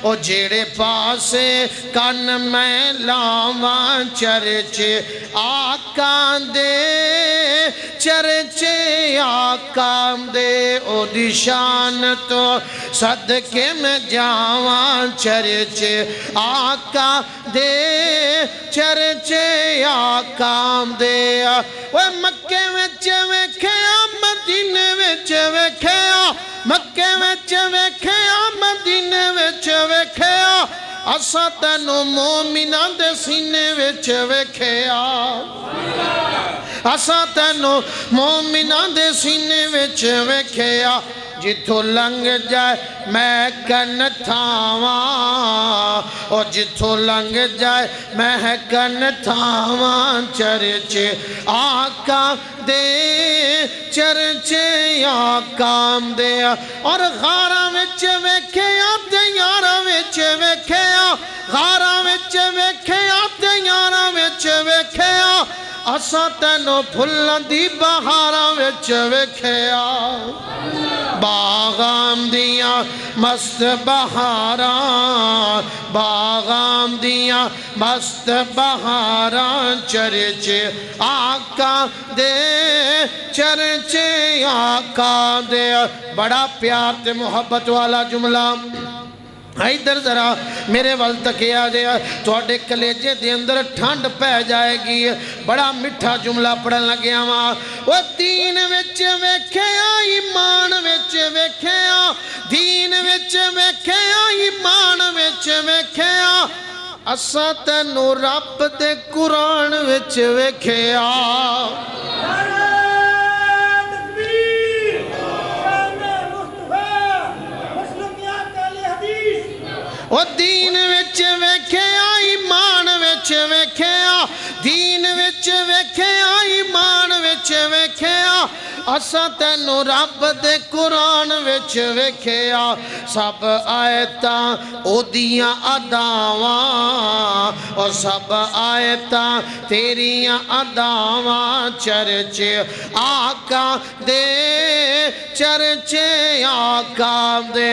ओ जेड़े पासे कन मैं लावा चर्चे आका दे, चर्चे आका दे। ओ दिशान तो सदके मैं जावा चर्चे आका दे, चर्चे आका दे। ओ मक्के विच वेख्या मदीने विच वेख्या, मक्के विच वेख्या मदीने विच वेख्या, असा तैनू मोमिना दे सीने विच वेख्या, असा तैनू मोमिना दे सीने विच वेख्या। जिथों लंघ जाए महकन थावा, और जिथों लंघ जाए महकन थावा चर्चे आका दे, चर्चे आका दे। और गारा विच वेख्या ते यारां विच वेख्या, गारा विच वेख्या ते यारां विच वेख्या, असा तैनू फुल्लां दी बहारां विच वेख्या। बागां दियां मस्त बहारां, बागां दियां मस्त बहारां चर्चे आका दे, चर्चे आका दे। बड़ा प्यार ते मुहब्बत वाला जुमला। इधर जरा मेरे वाल तकिया जे, थोड़े कलेजे दे अंदर ठंड पै जाएगी। बड़ा मिठा जुमला पढ़न लग्या वा। वो दीन विच वेख्या ईमान विच वेख्या, दीन विच वेख्या ईमान विच वेख्या, असा तैनू रब दे कुरान विच वेख्या। ओ दीन विच वेख्या ईमान विच वेख्या, दीन विच वेख्या ईमान विच वेख्या, असा तैनू रब दे कुरान विच वेख्या। सब आयतां ओदियां अदावां, और सब आयतां तेरियां अदावां चर्चे आका दे, चर्चे आका दे।